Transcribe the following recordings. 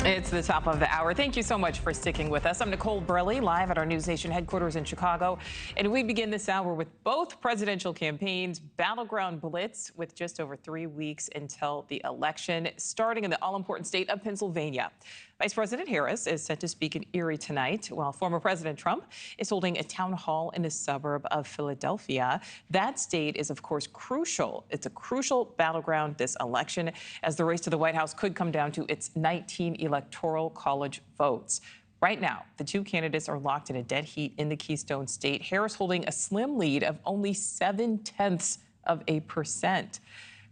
It's the top of the hour. Thank you so much for sticking with us. I'm Nichole, Berlie, live at our NewsNation headquarters in Chicago. And we begin this hour with both presidential campaigns, battleground blitz, with just over 3 weeks until the election, starting in the all-important state of Pennsylvania. Vice President Harris is set to speak in Erie tonight, while former President Trump is holding a town hall in a suburb of Philadelphia. That state is, of course, crucial. It's a crucial battleground this election, as the race to the White House could come down to its 19 electoral college votes. Right now, the two candidates are locked in a dead heat in the Keystone State. Harris holding a slim lead of only 0.7%.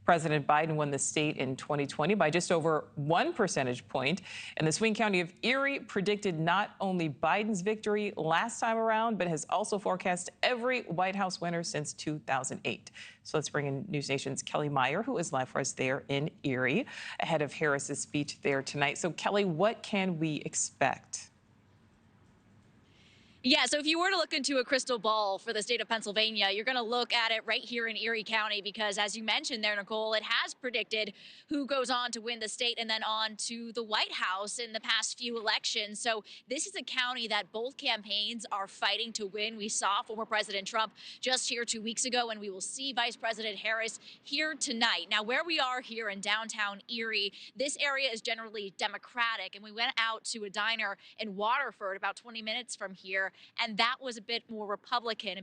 President Biden won the state in 2020 by just over 1 percentage point. And the swing county of Erie predicted not only Biden's victory last time around, but has also forecast every White House winner since 2008. So let's bring in NewsNation's Kellie Meyer, who is live for us there in Erie, ahead of Harris's speech there tonight. So, Kellie, what can we expect? Yeah, so if you were to look into a crystal ball for the state of Pennsylvania, you're going to look at it right here in Erie County, because as you mentioned there, Nichole, it has predicted who goes on to win the state and then on to the White House in the past few elections. So this is a county that both campaigns are fighting to win. We saw former President Trump just here 2 weeks ago, and we will see Vice President Harris here tonight. Now, where we are here in downtown Erie, this area is generally Democratic, and we went out to a diner in Waterford about 20 minutes from here, and that was a bit more Republican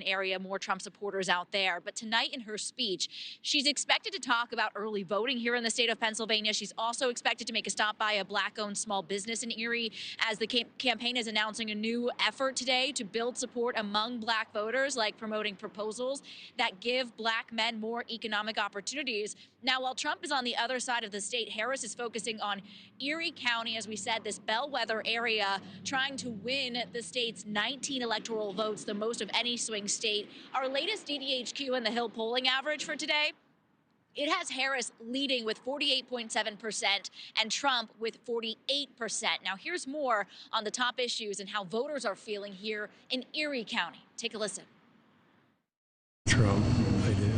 area, more Trump supporters out there. But tonight in her speech, she's expected to talk about early voting here in the state of Pennsylvania. She's also expected to make a stop by a Black-owned small business in Erie, as the campaign is announcing a new effort today to build support among Black voters, like promoting proposals that give Black men more economic opportunities. Now, while Trump is on the other side of the state, Harris is focusing on Erie County, as we said, this bellwether area, trying to win the state's 19 electoral votes, the most of any swing state. Our latest DDHQ and the Hill polling average for today, it has Harris leading with 48.7% and Trump with 48%. Now, here's more on the top issues and how voters are feeling here in Erie County. Take a listen. Trump, I do.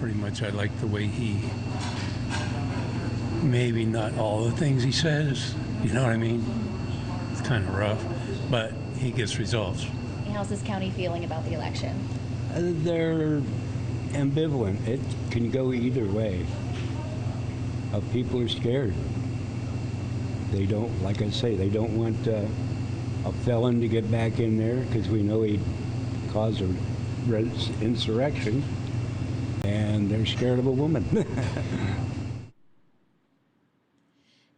Pretty much I like the way he, maybe not all the things he says, you know what I mean? It's kind of rough, but he gets results. How's this county feeling about the election? They're ambivalent. It can go either way. People are scared. They don't, like I say, they don't want a felon to get back in there, because we know he'd cause a insurrection, and they're scared of a woman.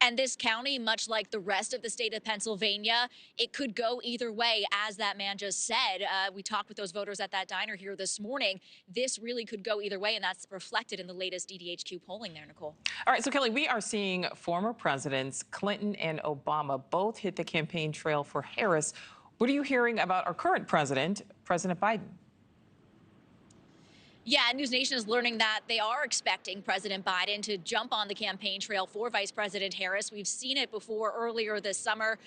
And this county, much like the rest of the state of Pennsylvania, it could go either way, as that man just said. We talked with those voters at that diner here this morning. This really could go either way, and that's reflected in the latest DDHQ polling there, Nichole. All right, so Kellie, we are seeing former presidents Clinton and Obama both hit the campaign trail for Harris. What are you hearing about our current president, President Biden? Yeah, NewsNation is learning that they are expecting President Biden to jump on the campaign trail for Vice President Harris. We've seen it before earlier this summer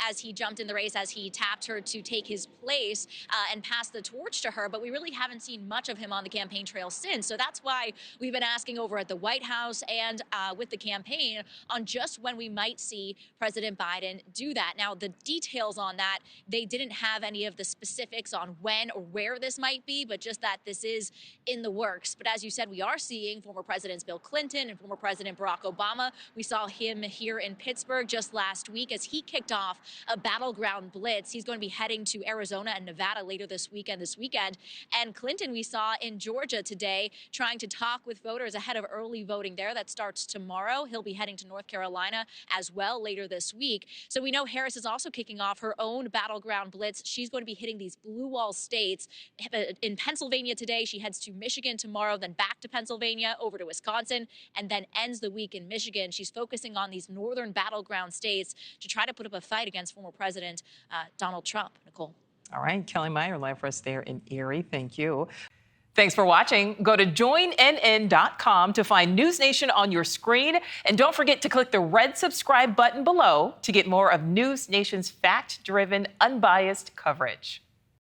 as he jumped in the race, as he tapped her to take his place and pass the torch to her. But we really haven't seen much of him on the campaign trail since. So that's why we've been asking over at the White House and with the campaign on just when we might see President Biden do that. Now, the details on that, they didn't have any of the specifics on when or where this might be, but just that this is in the works. But as you said, we are seeing former Presidents Bill Clinton and former President Barack Obama. We saw him here in Pittsburgh just last week as he kicked off a battleground blitz. He's going to be heading to Arizona and Nevada later this weekend. And Clinton, we saw in Georgia today, trying to talk with voters ahead of early voting there. That starts tomorrow. He'll be heading to North Carolina as well later this week. So we know Harris is also kicking off her own battleground blitz. She's going to be hitting these blue wall states. In Pennsylvania today, she heads to Michigan tomorrow, then back to Pennsylvania, over to Wisconsin, and then ends the week in Michigan. She's focusing on these northern battleground states to try to put up a fight against former President Donald Trump. Nichole. All right, Kellie Meyer, live for us there in Erie. Thank you. Thanks for watching. Go to joinnn.com to find NewsNation on your screen. And don't forget to click the red subscribe button below to get more of NewsNation's fact-driven, unbiased coverage.